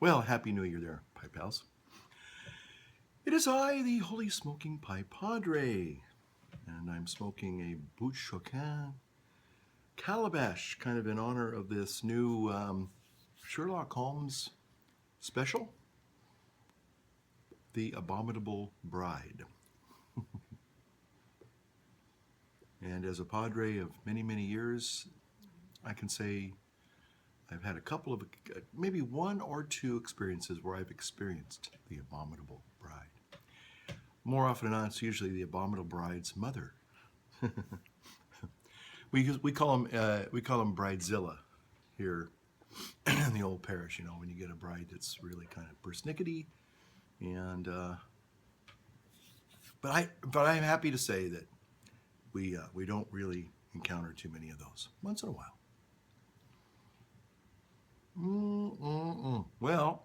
Well, Happy New Year there, Pipe Pals. It is I, the Holy Smoking Pipe Padre, and I'm smoking a Bout Choquin Calabash, kind of in honor of this new Sherlock Holmes special, The Abominable Bride. And as a Padre of many, many years, I can say I've had a couple of, maybe one or two experiences where I've experienced the Abominable Bride. More often than not, it's usually the Abominable Bride's mother. we call them Bridezilla here in the old parish. You know, when you get a bride that's really kind of persnickety, and but I'm happy to say that we don't really encounter too many of those. Once in a while. Well,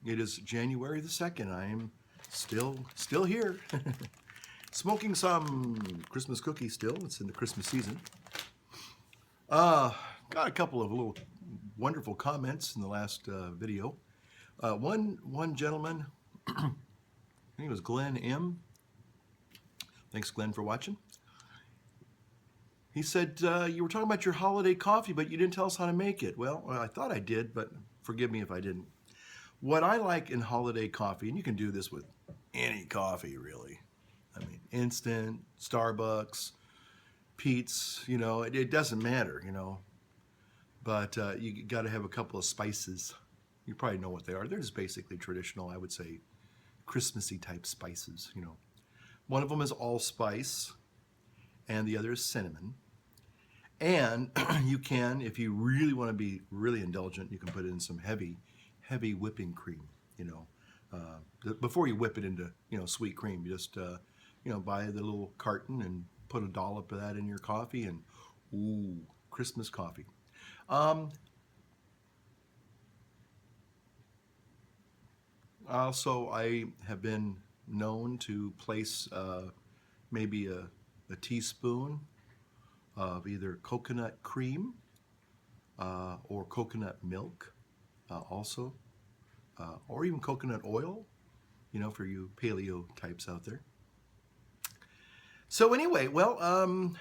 it is January the 2nd. I'm still here. Smoking some Christmas cookies still. It's in the Christmas season. Got a couple of little wonderful comments in the last video. One gentleman, I think it was Glenn M. Thanks, Glenn, for watching. He said, you were talking about your holiday coffee, but you didn't tell us how to make it. Well, I thought I did, but forgive me if I didn't. What I like in holiday coffee, and you can do this with any coffee, really. I mean, instant, Starbucks, Pete's, you know, it doesn't matter, you know. But you got to have a couple of spices. You probably know what they are. They're just basically traditional, I would say, Christmassy type spices, you know. One of them is allspice, and the other is cinnamon. And you can, if you really want to be really indulgent, you can put in some heavy whipping cream, you know. Before you whip it into, you know, sweet cream, you just, you know, buy the little carton and put a dollop of that in your coffee, and ooh, Christmas coffee. Also, I have been known to place maybe a teaspoon of either coconut cream or coconut milk also, or even coconut oil, you know, for you paleo types out there. So anyway, well, I'm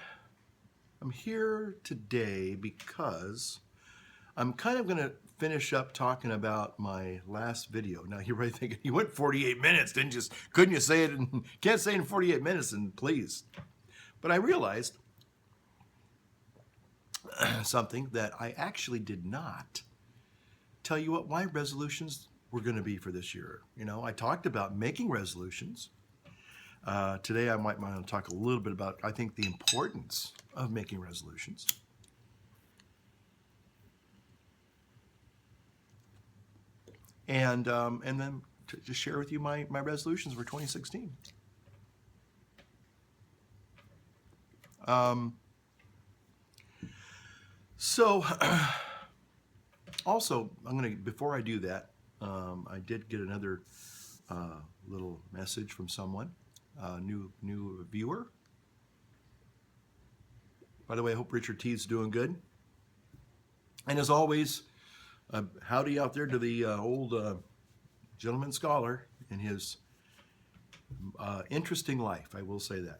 here today because I'm kind of going to finish up talking about my last video. Now you're probably thinking, you went 48 minutes, couldn't you say it? Can't say it in 48 minutes, and please. But I realized something, that I actually did not tell you what my resolutions were going to be for this year. You know, I talked about making resolutions. Today I might want to talk a little bit about, I think, the importance of making resolutions. And then to share with you my resolutions for 2016. So, also, before I do that, I did get another little message from someone, new viewer. By the way, I hope Richard T is doing good. And as always, howdy out there to the old gentleman scholar in his interesting life, I will say that.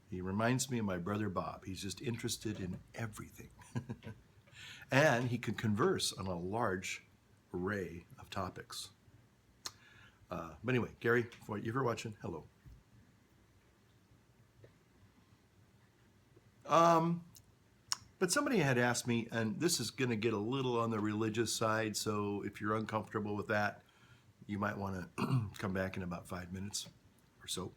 He reminds me of my brother Bob. He's just interested in everything. And he can converse on a large array of topics. But anyway, Gary, if you're watching, hello. But somebody had asked me, and this is going to get a little on the religious side, so if you're uncomfortable with that, you might want to come back in about 5 minutes or so.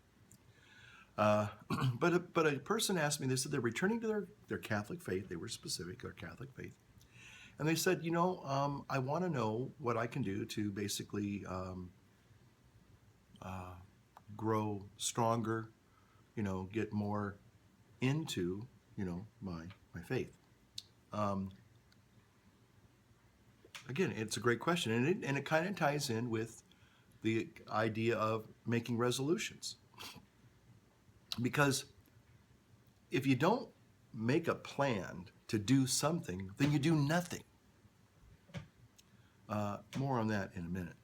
But a person asked me, they said they're returning to their Catholic faith. They were specific, their Catholic faith. And they said, you know, I want to know what I can do to basically grow stronger, you know, get more into, you know, my faith. Again, it's a great question, and it kind of ties in with the idea of making resolutions. Because if you don't make a plan to do something, then you do nothing. More on that in a minute.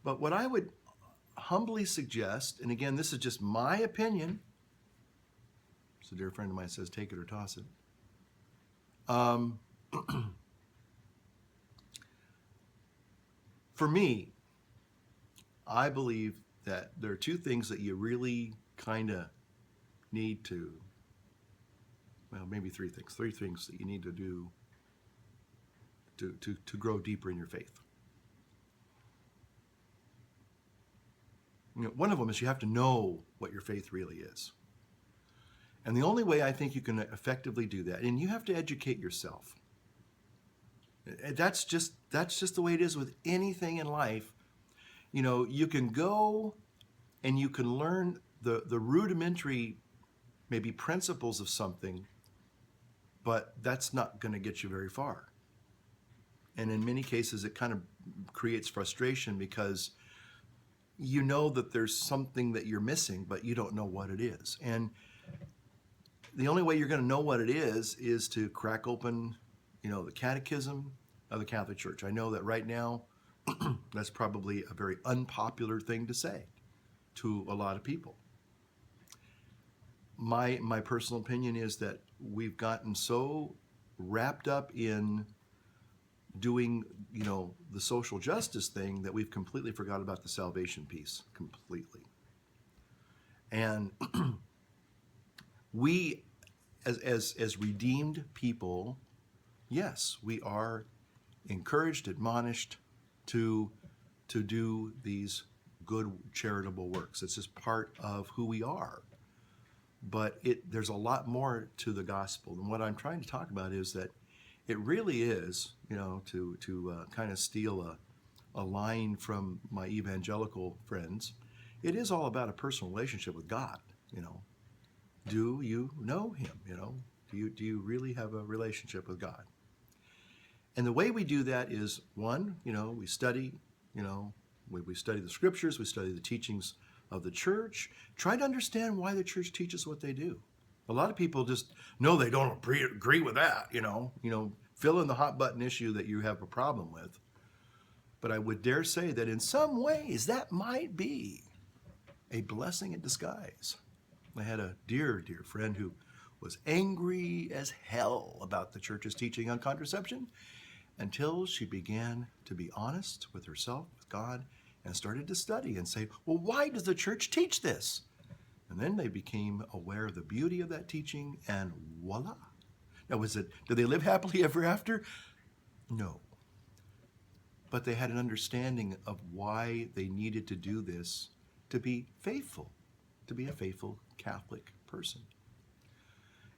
But what I would humbly suggest, and again, this is just my opinion, so a dear friend of mine says, take it or toss it. For me, I believe that there are two things that you really kind of need to, well, maybe three things that you need to do to grow deeper in your faith. One of them is you have to know what your faith really is. And the only way I think you can effectively do that, and you have to educate yourself. That's just the way it is with anything in life. You can go and you can learn the rudimentary, maybe principles of something, but that's not going to get you very far. And in many cases, it kind of creates frustration because you know that there's something that you're missing, but you don't know what it is. And the only way you're going to know what it is to crack open, the Catechism of the Catholic Church. I know that right now, that's probably a very unpopular thing to say to a lot of people. My personal opinion is that we've gotten so wrapped up in doing, the social justice thing that we've completely forgot about the salvation piece completely. And we, as redeemed people, yes, we are encouraged, admonished to do these good charitable works. It's just part of who we are. But there's a lot more to the gospel. And what I'm trying to talk about is that it really is, to kind of steal a line from my evangelical friends, it is all about a personal relationship with God. Do you know him? Do you really have a relationship with God? And the way we do that is, one, we study, we study the scriptures, we study the teachings of the church, try to understand why the church teaches what they do. A lot of people just know they don't agree with that, fill in the hot button issue that you have a problem with. But I would dare say that in some ways that might be a blessing in disguise. I had a dear, dear friend who was angry as hell about the church's teaching on contraception until she began to be honest with herself, with God, and started to study and say, well, why does the church teach this? And then they became aware of the beauty of that teaching, and voila. Now, did they live happily ever after? No. But they had an understanding of why they needed to do this to be faithful, to be a faithful Catholic person.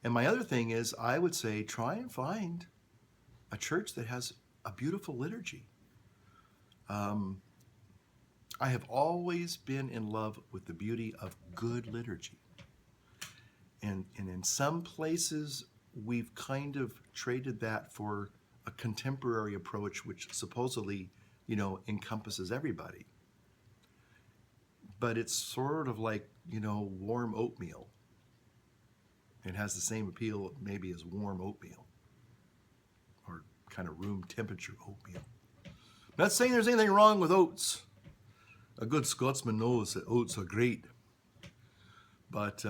And my other thing is, I would say, try and find a church that has a beautiful liturgy. I have always been in love with the beauty of good liturgy. And in some places, we've kind of traded that for a contemporary approach, which supposedly, encompasses everybody. But it's sort of like, warm oatmeal. It has the same appeal maybe as warm oatmeal or kind of room temperature oatmeal. Not saying there's anything wrong with oats. A good Scotsman knows that oats are great, but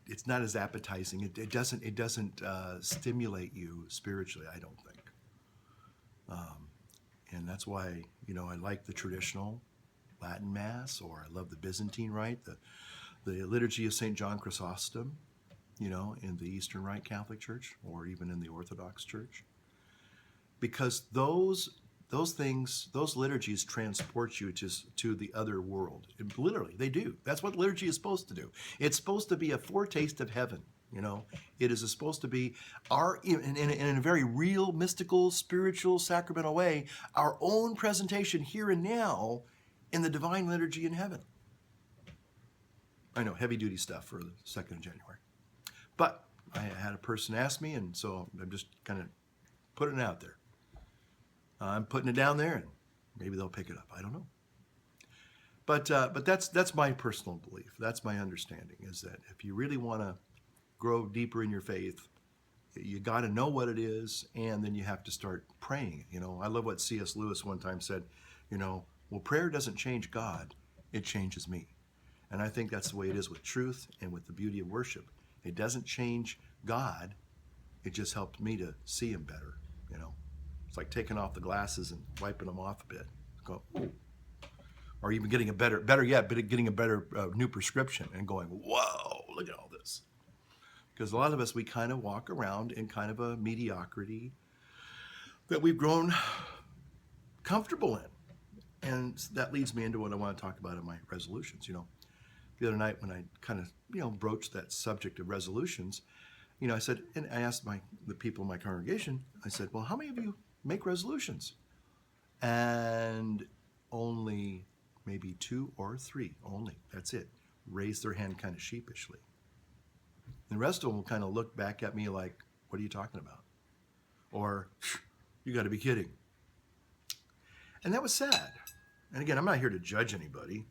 it's not as appetizing. It doesn't stimulate you spiritually, I don't think. And that's why I like the traditional Latin Mass, or I love the Byzantine Rite, the Liturgy of St. John Chrysostom, in the Eastern Rite Catholic Church, or even in the Orthodox Church, because those things, those liturgies transport you to the other world. Literally, they do. That's what liturgy is supposed to do. It's supposed to be a foretaste of heaven. It is supposed to be in a very real, mystical, spiritual, sacramental way, our own presentation here and now in the divine liturgy in heaven. I know, heavy duty stuff for the 2nd of January. But I had a person ask me, and so I'm just kind of putting it out there. I'm putting it down there, and maybe they'll pick it up. I don't know. But that's my personal belief. That's my understanding, is that if you really want to grow deeper in your faith, you got to know what it is, and then you have to start praying. I love what C.S. Lewis one time said, well, prayer doesn't change God, it changes me. And I think that's the way it is with truth and with the beauty of worship. It doesn't change God, it just helps me to see him better. It's like taking off the glasses and wiping them off a bit. Go, ooh. Or even getting better yet, getting a better new prescription and going, whoa, look at all this. Because a lot of us, we kind of walk around in kind of a mediocrity that we've grown comfortable in. And that leads me into what I want to talk about in my resolutions. The other night when I kind of, broached that subject of resolutions, I said, and I asked the people in my congregation, I said, well, how many of you make resolutions? And only maybe 2 or 3, that's it, raised their hand kind of sheepishly. The rest of them will kind of look back at me like, what are you talking about? Or, you got to be kidding. And that was sad. And again, I'm not here to judge anybody.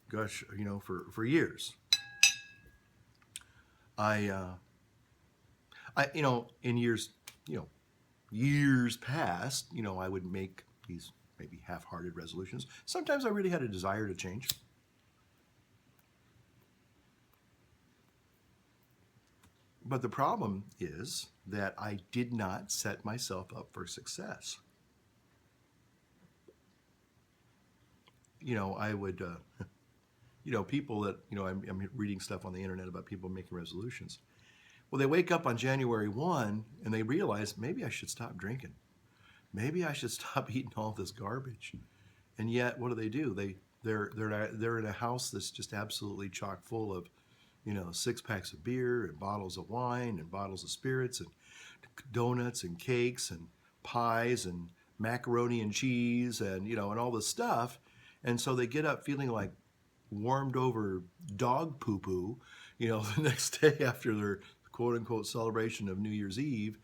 Gosh, for years, in years past, I would make these maybe half-hearted resolutions. Sometimes I really had a desire to change. But the problem is that I did not set myself up for success. I would, people that, I'm reading stuff on the internet about people making resolutions. Well, they wake up on January 1 and they realize, maybe I should stop drinking. Maybe I should stop eating all this garbage. And yet, what do? They're in a house that's just absolutely chock full of, 6 packs of beer and bottles of wine and bottles of spirits and donuts and cakes and pies and macaroni and cheese and, and all this stuff. And so they get up feeling like warmed over dog poo-poo, the next day after their quote unquote celebration of New Year's Eve.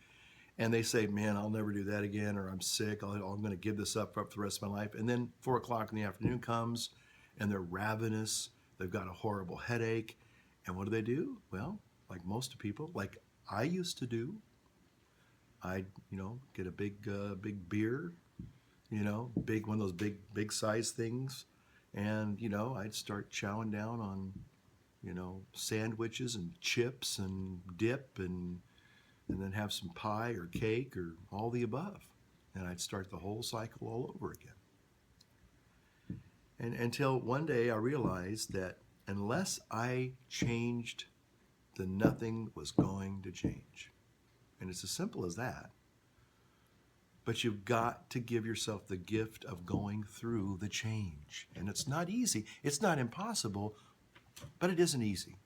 And they say, man, I'll never do that again, or I'm sick, I'm going to give this up for the rest of my life. And then 4 o'clock in the afternoon comes and they're ravenous. They've got a horrible headache. And what do? Well, like most people, like I used to do, I'd, get a big beer, big one of those big size things. And, I'd start chowing down on, sandwiches and chips and dip and then have some pie or cake or all the above. And I'd start the whole cycle all over again. And until one day I realized that unless I changed, then nothing was going to change. And it's as simple as that. But you've got to give yourself the gift of going through the change. And it's not easy. It's not impossible, but it isn't easy.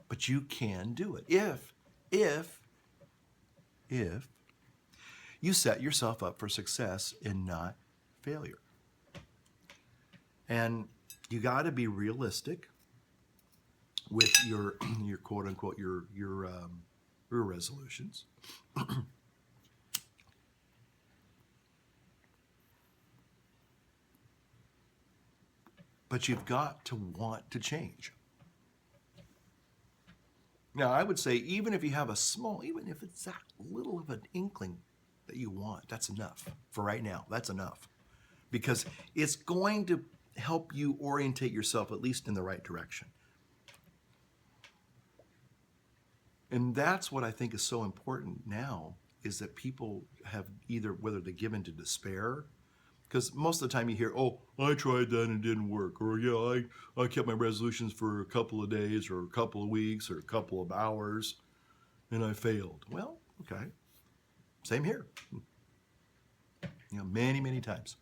But you can do it if you set yourself up for success and not failure. And you got to be realistic with your quote unquote your resolutions. But you've got to want to change. Now, I would say even if you have even if it's that little of an inkling that you want, that's enough. For right now, that's enough. Because it's going to help you orientate yourself at least in the right direction. And that's what I think is so important now, is that people have whether they give into despair, because most of the time you hear, oh, I tried that and it didn't work. Or, yeah, I kept my resolutions for a couple of days or a couple of weeks or a couple of hours and I failed. Well, okay. Same here. Many, many times.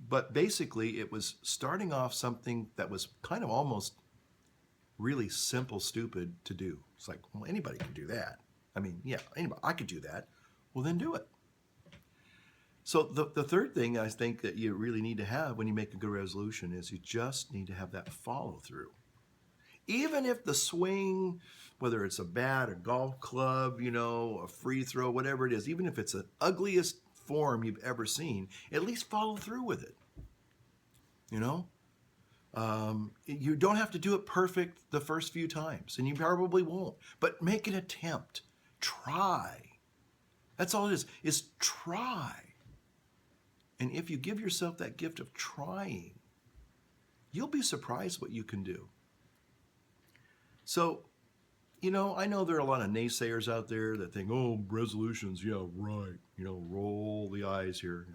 But basically, it was starting off something that was kind of almost really simple, stupid to do. It's like, well, anybody can do that. I mean, yeah, anybody, I could do that. Well, then do it. So the third thing I think that you really need to have when you make a good resolution is you just need to have that follow through. Even if the swing, whether it's a bat, a golf club, a free throw, whatever it is, even if it's the ugliest form you've ever seen, at least follow through with it. You don't have to do it perfect the first few times, and you probably won't, but make an attempt. Try. That's all it is try. And if you give yourself that gift of trying, you'll be surprised what you can do. So, I know there are a lot of naysayers out there that think, oh, resolutions, yeah, right. Roll the eyes here,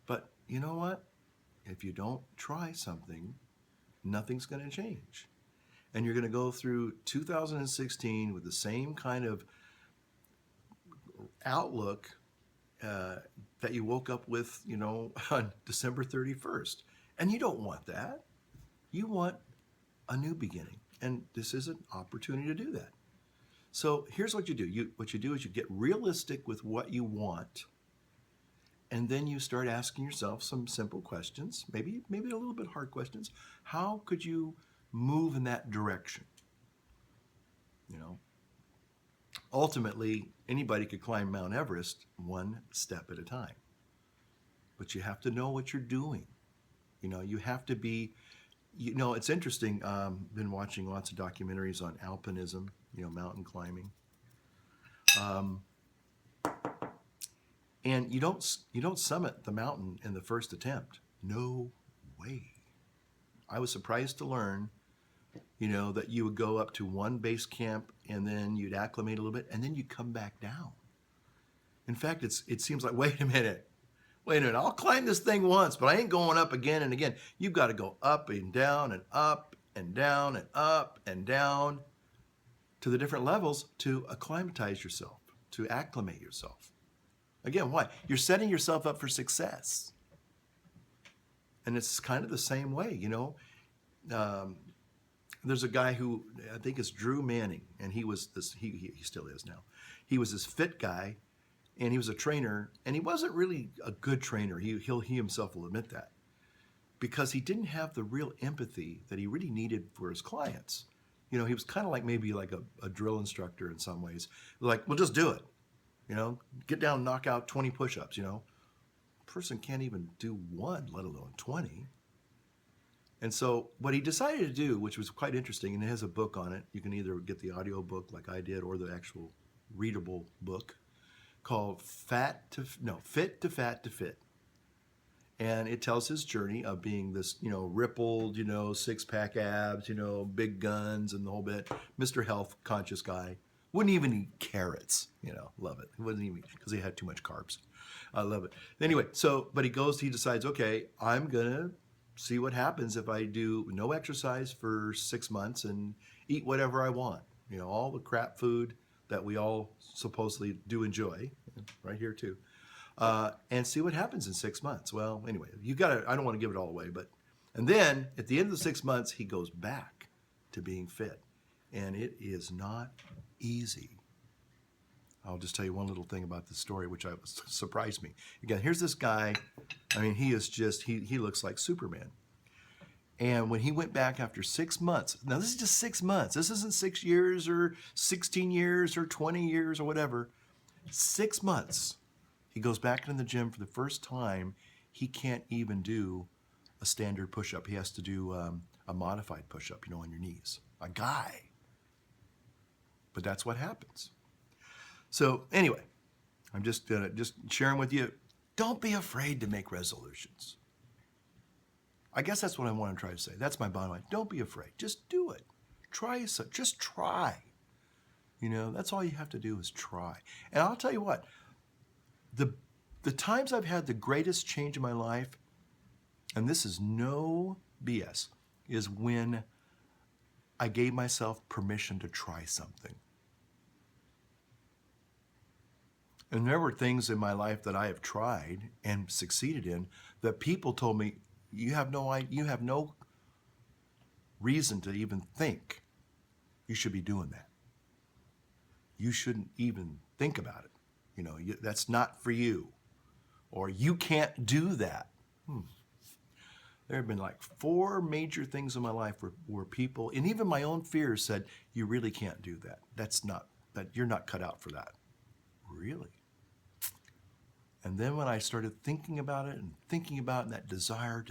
But you know what? If you don't try something, nothing's going to change. And you're going to go through 2016 with the same kind of outlook that you woke up with, on December 31st. And you don't want that. You want a new beginning. And this is an opportunity to do that. So here's what you do. What you do is you get realistic with what you want. And then you start asking yourself some simple questions, maybe a little bit hard questions. How could you move in that direction? Ultimately, anybody could climb Mount Everest one step at a time. But you have to know what you're doing. You have to be, it's interesting. Been watching lots of documentaries on alpinism, mountain climbing. And you don't summit the mountain in the first attempt. No way. I was surprised to learn, that you would go up to one base camp and then you'd acclimate a little bit and then you come back down. In fact, it seems like, wait a minute, I'll climb this thing once, but I ain't going up again and again. You've got to go up and down and up and down and up and down to the different levels to acclimatize yourself, to acclimate yourself. Again, why? You're setting yourself up for success. And it's kind of the same way, There's a guy who, I think it's Drew Manning, and he was this, he still is now. He was this fit guy, and he was a trainer, and he wasn't really a good trainer. He himself will admit that. Because he didn't have the real empathy that he really needed for his clients. He was kind of like maybe like a drill instructor in some ways. Like, well, just do it. Get down and knock out 20 push-ups, Person can't even do one, let alone 20. And so what he decided to do, which was quite interesting, and it has a book on it. You can either get the audio book like I did or the actual readable book called Fit to Fat to Fit. And it tells his journey of being this, rippled, six-pack abs, big guns and the whole bit. Mr. Health conscious guy. Wouldn't even eat carrots, love it. He wouldn't even, because he had too much carbs. I love it. Anyway, but he decides, okay, I'm going to see what happens if I do no exercise for 6 months and eat whatever I want. All the crap food that we all supposedly do enjoy, right here too, and see what happens in 6 months. Well, anyway, I don't want to give it all away, and then at the end of the 6 months, he goes back to being fit. And it is not easy. I'll just tell you one little thing about this story, which surprised me. Again, here's this guy. I mean, he is just, he looks like Superman. And when he went back after 6 months, now this is just 6 months. This isn't 6 years or 16 years or 20 years or whatever. 6 months. He goes back into the gym for the first time. He can't even do a standard push-up. He has to do a modified push-up, on your knees. A guy. But that's what happens. So anyway, I'm just sharing with you, don't be afraid to make resolutions. I guess that's what I want to try to say. That's my bottom line. Don't be afraid. Just do it. Just try. That's all you have to do is try. And I'll tell you what, the times I've had the greatest change in my life, and this is no BS, is when I gave myself permission to try something. And there were things in my life that I have tried and succeeded in that people told me, you have no reason to even think you should be doing that. You shouldn't even think about it. That's not for you. Or you can't do that. There have been like 4 major things in my life where people, and even my own fears, said, you really can't do that. You're not cut out for that. Really? And then when I started thinking about it and that desire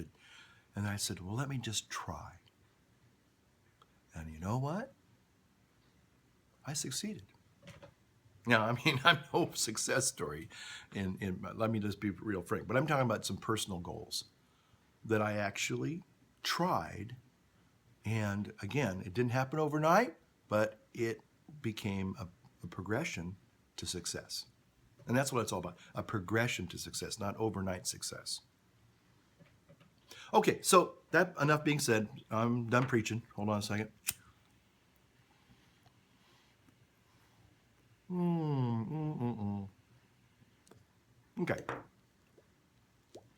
And I said, well, let me just try. And you know what? I succeeded. Now, I mean, I'm no success story. Let me just be real frank, but I'm talking about some personal goals that I actually tried. And again, it didn't happen overnight, but it became a progression to success. And that's what it's all about, a progression to success, not overnight success. Okay, so that enough being said, I'm done preaching. Hold on a second. Okay.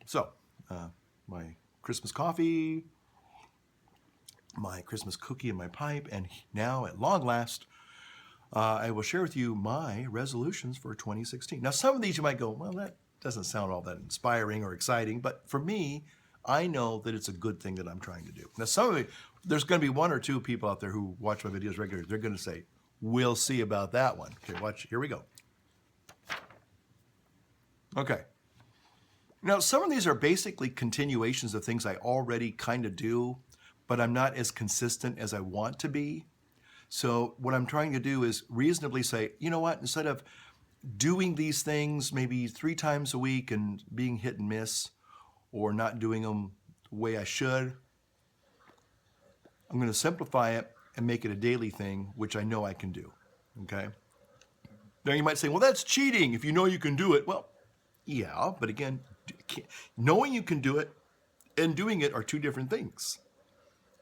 So, my Christmas coffee, my Christmas cookie in my pipe, and now at long last, I will share with you my resolutions for 2016. Now, some of these you might go, well, that doesn't sound all that inspiring or exciting, but for me, I know that it's a good thing that I'm trying to do. Now, some of it, there's going to be one or two people out there who watch my videos regularly. They're going to say, we'll see about that one. Okay, watch. Here we go. Okay. Now, some of these are basically continuations of things I already kind of do, but I'm not as consistent as I want to be. So what I'm trying to do is reasonably say, you know what, instead of doing these things maybe 3 times a week and being hit and miss or not doing them the way I should, I'm going to simplify it and make it a daily thing, which I know I can do, okay? Now you might say, well, that's cheating if you know you can do it. Well, yeah, but again, knowing you can do it and doing it are two different things.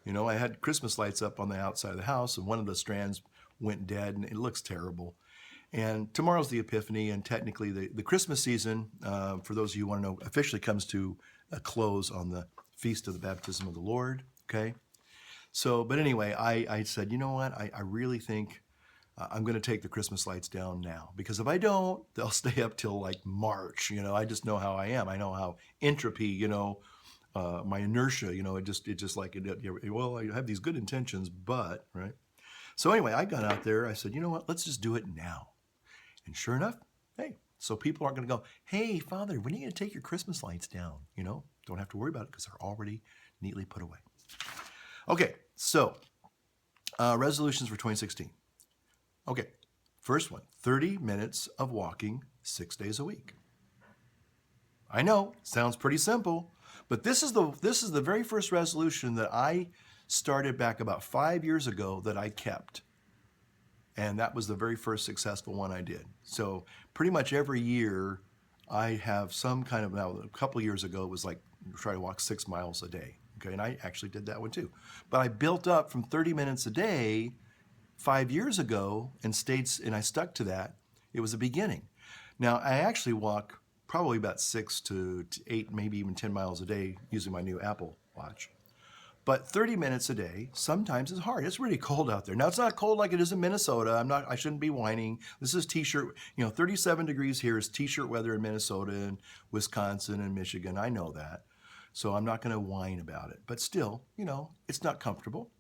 You know, I had Christmas lights up on the outside of the house, and one of the strands went dead, and it looks terrible. And tomorrow's the Epiphany, and technically the Christmas season, for those of you who want to know, officially comes to a close on the Feast of the Baptism of the Lord, okay? So, but anyway, I said, you know what, I really think I'm going to take the Christmas lights down now, because if I don't, they'll stay up till like March. You know, I just know how I am. I know how entropy, you know, my inertia, you know, it just like, well, I have these good intentions, but, right? So anyway, I got out there, I said, you know what, let's just do it now. And sure enough, hey, so people aren't going to go, hey, Father, when are you going to take your Christmas lights down? You know, don't have to worry about it because they're already neatly put away. Okay, so resolutions for 2016. Okay, first one, 30 minutes of walking 6 days a week. I know, sounds pretty simple, but this is the very first resolution that I started back about 5 years ago that I kept. And that was the very first successful one I did. So pretty much every year I have some kind of, now a couple of years ago it was like try to walk 6 miles a day. Okay, and I actually did that one too. But I built up from 30 minutes a day 5 years ago and I stuck to that. It was a beginning. Now I actually walk probably about 6 to 8, maybe even 10 miles a day using my new Apple Watch. But 30 minutes a day sometimes is hard. It's really cold out there. Now it's not cold like it is in Minnesota. I shouldn't be whining. This is t-shirt, 37 degrees here is t-shirt weather in Minnesota and Wisconsin and Michigan. I know that. So I'm not going to whine about it. But still, it's not comfortable,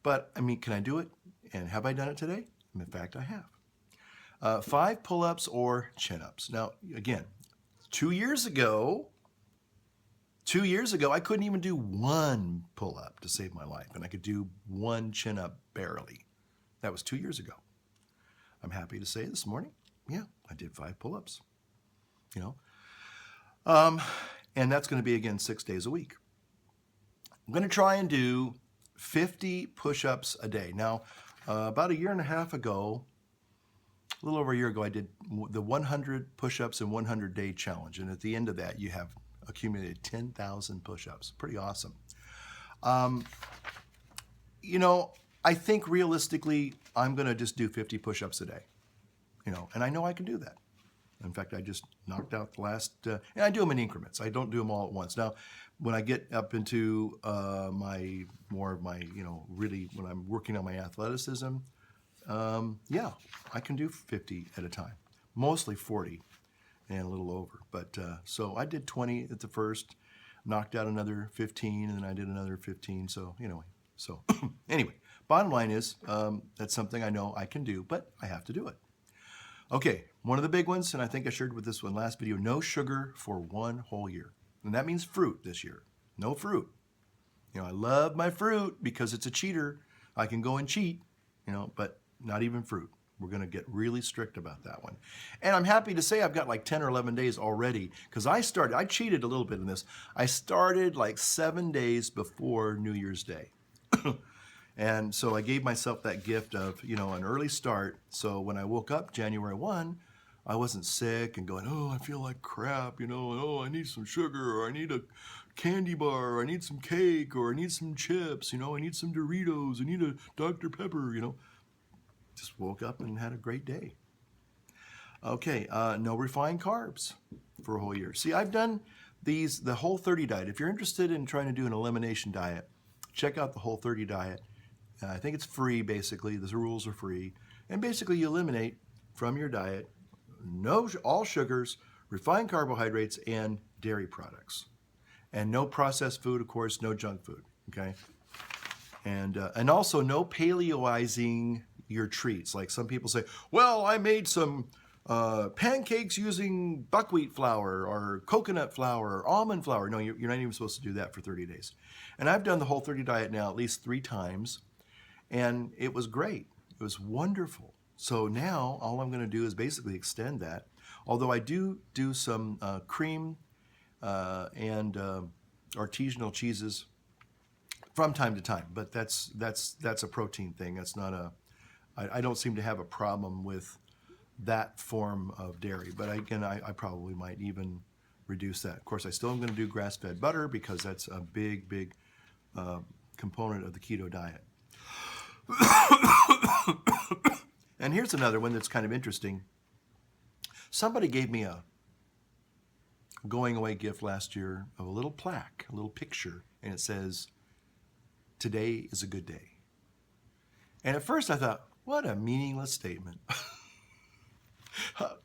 But I mean, can I do it? And have I done it today? In fact, I have. 5 pull-ups or chin-ups. Now, again, 2 years ago, I couldn't even do 1 pull-up to save my life, and I could do 1 chin-up barely. That was 2 years ago. I'm happy to say this morning, yeah, I did 5 pull-ups. And that's going to be, again, 6 days a week. I'm going to try and do 50 push-ups a day. Now, about a year and a half ago, a little over a year ago, I did the 100 push-ups and 100-day challenge, and at the end of that, you have accumulated 10,000 push-ups. Pretty awesome. I think realistically, I'm going to just do 50 push-ups a day, and I know I can do that. In fact, I just knocked out the last, and I do them in increments. I don't do them all at once. Now, when I get up into really when I'm working on my athleticism, yeah, I can do 50 at a time, mostly 40 and a little over. But so I did 20 at the first, knocked out another 15, and then I did another 15. So, anyway, bottom line is that's something I know I can do, but I have to do it. Okay, one of the big ones, and I think I shared with this one last video, no sugar for 1 whole year. And that means fruit this year. No fruit. You know, I love my fruit because it's a cheater. I can go and cheat, you know, but not even fruit. We're going to get really strict about that one. And I'm happy to say I've got like 10 or 11 days already because I cheated a little bit in this. I started like 7 days before New Year's Day. And so I gave myself that gift of, you know, an early start. So when I woke up January 1, I wasn't sick and going, oh, I feel like crap, you know, oh, I need some sugar, or I need a candy bar, or I need some cake, or I need some chips, you know, I need some Doritos, I need a Dr. Pepper, you know. Just woke up and had a great day. Okay, no refined carbs for a whole year. See, I've done the Whole30 diet. If you're interested in trying to do an elimination diet, check out the Whole30 diet. I think it's free, basically. The rules are free. And basically, you eliminate from your diet all sugars, refined carbohydrates, and dairy products. And no processed food, of course, no junk food, okay? And also no paleoizing your treats. Like some people say, well, I made some pancakes using buckwheat flour or coconut flour or almond flour. No, you're not even supposed to do that for 30 days. And I've done the Whole30 diet now at least 3 times. And it was great. It was wonderful. So now all I'm going to do is basically extend that. Although I do some cream and artisanal cheeses from time to time, but that's a protein thing. That's not I don't seem to have a problem with that form of dairy. But again, I probably might even reduce that. Of course, I still am going to do grass-fed butter because that's a big component of the keto diet. And here's another one that's kind of interesting. Somebody gave me a going away gift last year of a little plaque, a little picture, and it says, "Today is a good day." And at first I thought, what a meaningless statement.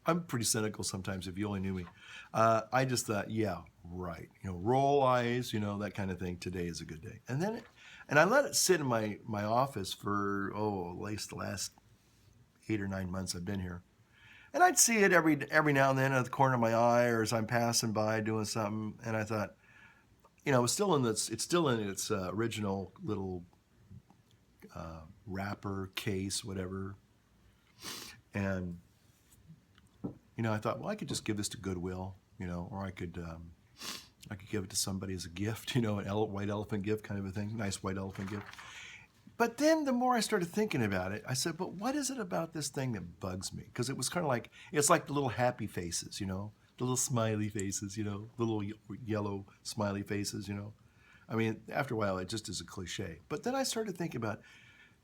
I'm pretty cynical sometimes, if you only knew me. I just thought, yeah, right. You know, roll eyes, you know, that kind of thing. Today is a good day. And I let it sit in my office for, at least the last 8 or 9 months I've been here. And I'd see it every now and then at the corner of my eye or as I'm passing by doing something. And I thought, you know, it's still in its original little wrapper, case, whatever. And, you know, I thought, well, I could just give this to Goodwill, you know, or I could give it to somebody as a gift, you know, white elephant gift kind of a thing, nice white elephant gift. But then the more I started thinking about it, I said, but what is it about this thing that bugs me? Because it was kind of like, it's like the little happy faces, you know, the little smiley faces, you know, the little yellow smiley faces, you know. I mean, after a while, it just is a cliche. But then I started thinking about,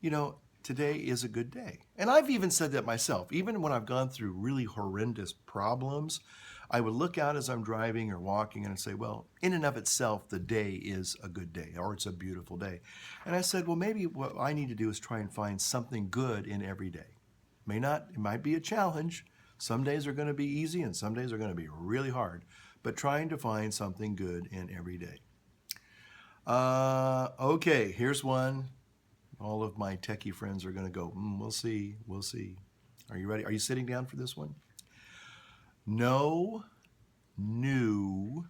you know, today is a good day. And I've even said that myself. Even when I've gone through really horrendous problems, I would look out as I'm driving or walking and say, well, in and of itself, the day is a good day, or it's a beautiful day. And I said, well, maybe what I need to do is try and find something good in every day. It might be a challenge. Some days are going to be easy and some days are going to be really hard, but trying to find something good in every day. Okay, here's one. All of my techie friends are going to go, we'll see. Are you ready? Are you sitting down for this one? No new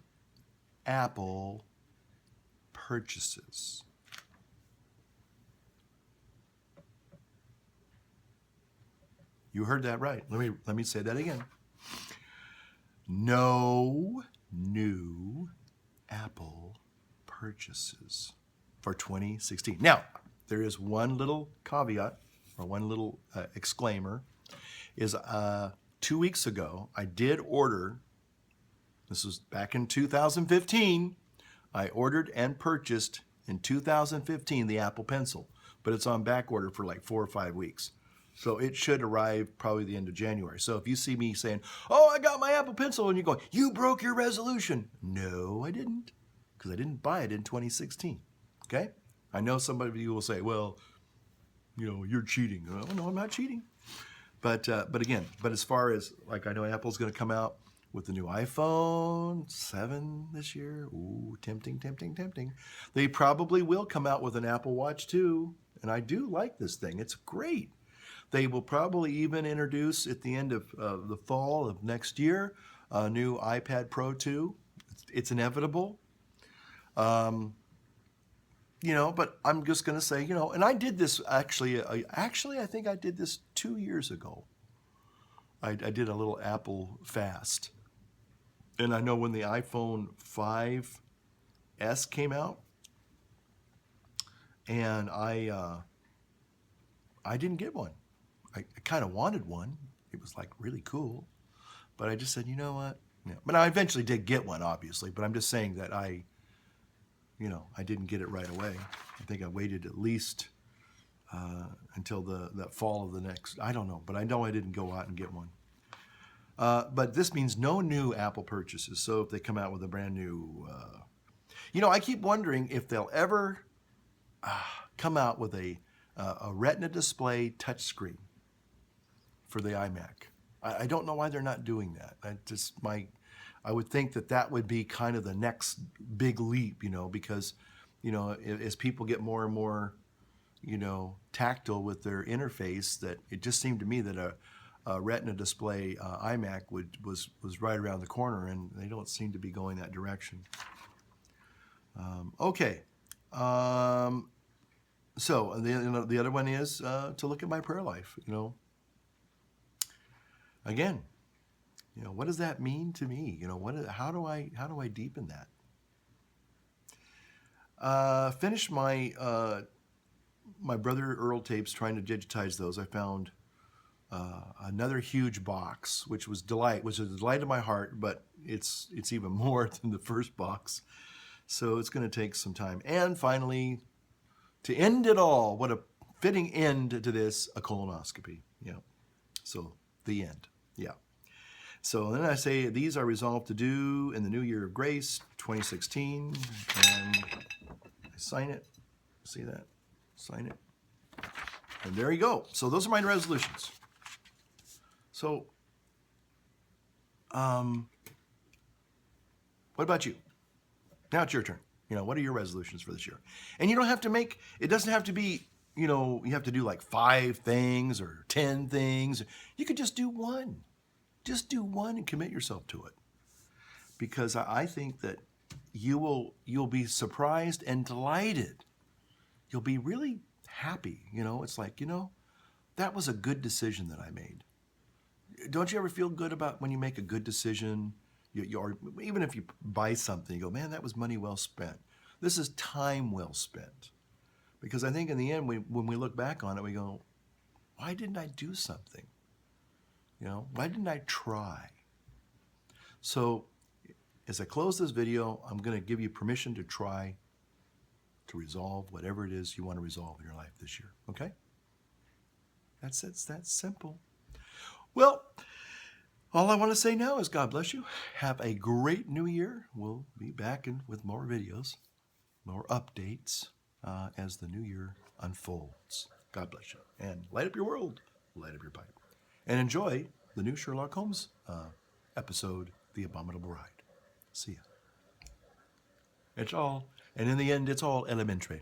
Apple purchases. You heard that right. Let me say that again. No new Apple purchases for 2016. Now, there is one little caveat or one little exclaimer is 2 weeks ago, I did order, this was back in 2015, I ordered and purchased in 2015 the Apple Pencil, but it's on back order for like 4 or 5 weeks. So it should arrive probably the end of January. So if you see me saying, oh, I got my Apple Pencil, and you're going, you broke your resolution. No, I didn't, because I didn't buy it in 2016, okay? I know some of you will say, well, you know, you're cheating. Well, no, I'm not cheating. But as far as, like, I know Apple's going to come out with the new iPhone 7 this year. Ooh, tempting. They probably will come out with an Apple Watch too. And I do like this thing. It's great. They will probably even introduce at the end of the fall of next year a new iPad Pro 2. It's inevitable. But I'm just going to say, and I did this actually, I think I did this 2 years ago. I did a little Apple fast. And I know when the iPhone 5S came out, and I didn't get one. I kind of wanted one. It was like really cool. But I just said, you know what? Yeah. But I eventually did get one, obviously. But I'm just saying that I didn't get it right away. I think I waited at least until the fall of the next, I don't know. But I know I didn't go out and get one. But this means no new Apple purchases. So if they come out with a brand new, I keep wondering if they'll ever come out with a Retina display touchscreen for the iMac. I don't know why they're not doing that. I would think that would be kind of the next big leap, because, as people get more and more, tactile with their interface, that it just seemed to me that a Retina display iMac was right around the corner, and they don't seem to be going that direction. Okay. So the other one is to look at my prayer life. Again, what does that mean to me? How do I deepen that? Finished my Brother Earl tapes, trying to digitize those. I found another huge box, which was a delight of my heart, but it's even more than the first box. So it's going to take some time. And finally, to end it all, what a fitting end to this, a colonoscopy. Yeah. So the end. Yeah. So then I say, these are resolved to do in the new year of grace, 2016. And I sign it. See that? Sign it. And there you go. So those are my resolutions. So, what about you? Now it's your turn. What are your resolutions for this year? And you don't have to it doesn't have to be, you have to do like 5 things or 10 things. You could just do one. Just do one and commit yourself to it. Because I think that you'll be surprised and delighted. You'll be really happy. It's like, that was a good decision that I made. Don't you ever feel good about when you make a good decision? Or even if you buy something, you go, man, that was money well spent. This is time well spent. Because I think in the end, when we look back on it, we go, why didn't I do something? Why didn't I try? So as I close this video, I'm going to give you permission to try to resolve whatever it is you want to resolve in your life this year. Okay? That's it. That's simple. Well, all I want to say now is God bless you. Have a great new year. We'll be back with more videos, more updates as the new year unfolds. God bless you. And light up your world. Light up your pipe. And enjoy the new Sherlock Holmes episode, The Abominable Bride. See ya. And in the end, it's all elementary.